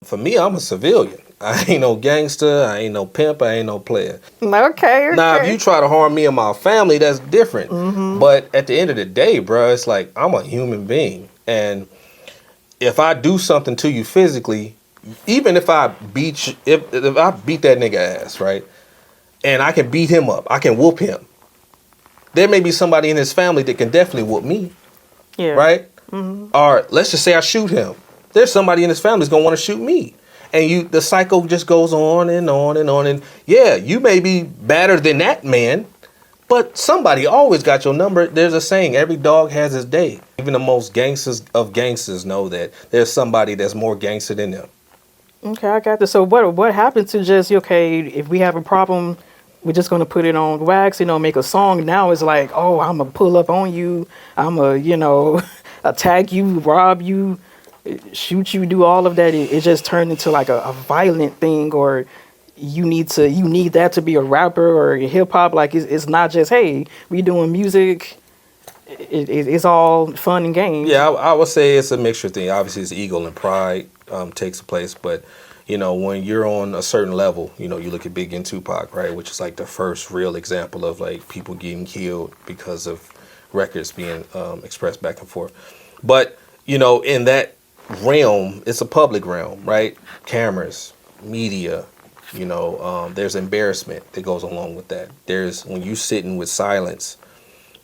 For me, I'm a civilian. I ain't no gangster. I ain't no pimp. I ain't no player. Okay. Now, if you try to harm me and my family, that's different. But at the end of the day, bro, it's like I'm a human being. And if I do something to you physically, even if I beat if I beat that nigga ass, right? And I can beat him up, I can whoop him. There may be somebody in his family that can definitely whoop me, Yeah. right? Or let's just say I shoot him. There's somebody in his family that's gonna want to shoot me. And the cycle just goes on and on and on. And yeah, you may be better than that man, but somebody always got your number. There's a saying, every dog has his day. Even the most gangsters of gangsters know that there's somebody that's more gangster than them. Okay, I got this. So what happens to just, okay, if we have a problem, we're just going to put it on wax, make a song. Now it's like, oh, I'm going to pull up on you. I'm going to, attack you, rob you, shoot you, do all of that. It just turned into like a violent thing, or you need that to be a rapper or hip hop. Like it's not just, hey, we doing music. It's all fun and games. Yeah, I would say it's a mixture thing. Obviously, it's ego and pride takes place, but when you're on a certain level, you look at Biggie and Tupac, right, which is like the first real example of like people getting killed because of records being expressed back and forth. But in that realm, it's a public realm, right? Cameras, media, there's embarrassment that goes along with that. There's when you sitting with silence.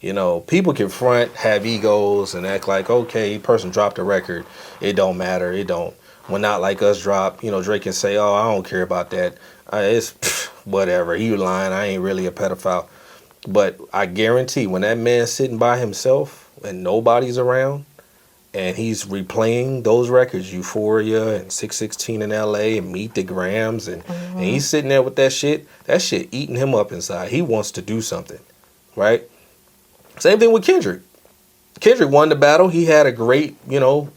People can front, have egos, and act like, okay, person dropped a record. It don't matter. It don't. When Not Like Us drop, Drake can say, oh, I don't care about that. It's whatever. You lying. I ain't really a pedophile. But I guarantee when that man's sitting by himself and nobody's around, and he's replaying those records, Euphoria and 616 in LA and Meet the Grams, and he's sitting there with that shit eating him up inside. He wants to do something, right? Same thing with Kendrick. Kendrick won the battle. He had a great,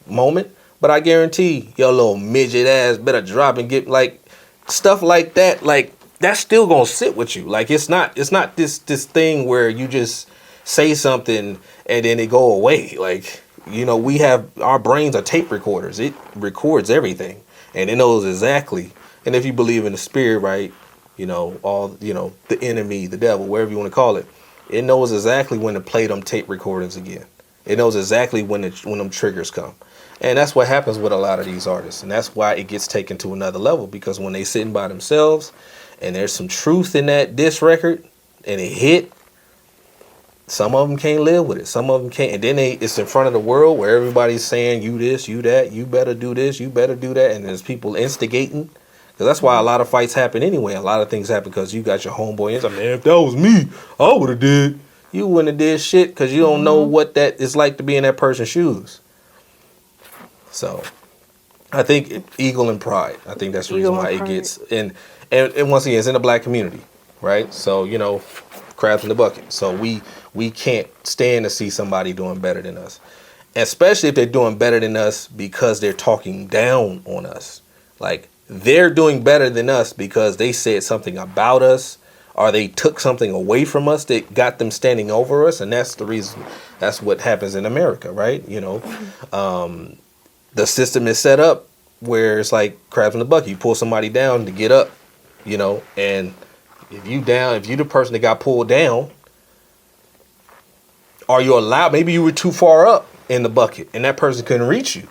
moment. But I guarantee your little midget ass better drop and get like stuff like that. Like that's still gonna sit with you. Like it's not this thing where you just say something and then it go away. Like we have our brains are tape recorders. It records everything and it knows exactly. And if you believe in the spirit, right, all the enemy, the devil, wherever you want to call it. It knows exactly when to play them tape recordings again. It knows exactly when them triggers come. And that's what happens with a lot of these artists. And that's why it gets taken to another level. Because when they sitting by themselves and there's some truth in that diss record and it hit, some of them can't live with it. Some of them can't. And then it's in front of the world where everybody's saying, you this, you that, you better do this, you better do that. And there's people instigating. Because that's why a lot of fights happen anyway. A lot of things happen because you got your homeboy in. Man, if that was me, I would have did. You wouldn't have did shit because you don't know what that is like to be in that person's shoes. So, I think ego and pride. I think that's the reason why it gets. And once again, it's in the black community, right? So, crabs in the bucket. So, we can't stand to see somebody doing better than us. Especially if they're doing better than us because they're talking down on us. Like, they're doing better than us because they said something about us or they took something away from us that got them standing over us. And that's the reason. That's what happens in America, right? The system is set up where it's like crabs in the bucket. You pull somebody down to get up, and if you the person that got pulled down, are you allowed? Maybe you were too far up in the bucket and that person couldn't reach you.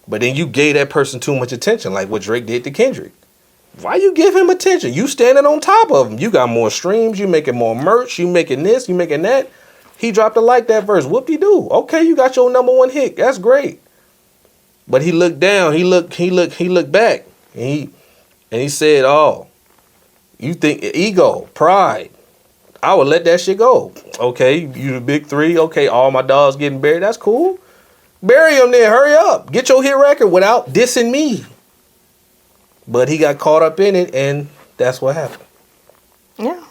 But then you gave that person too much attention, like what Drake did to Kendrick. Why you give him attention? You standing on top of him. You got more streams. You making more merch. You making this. You making that. He dropped a like that verse. Whoop-de-doo. Okay, you got your #1 hit. That's great. But he looked down. He looked back. And he said, "Oh, you think ego, pride? I would let that shit go. Okay, you the big three. Okay, all my dogs getting buried. That's cool. Bury him then. Hurry up. Get your hit record without dissing me." But he got caught up in it, and that's what happened. Yeah.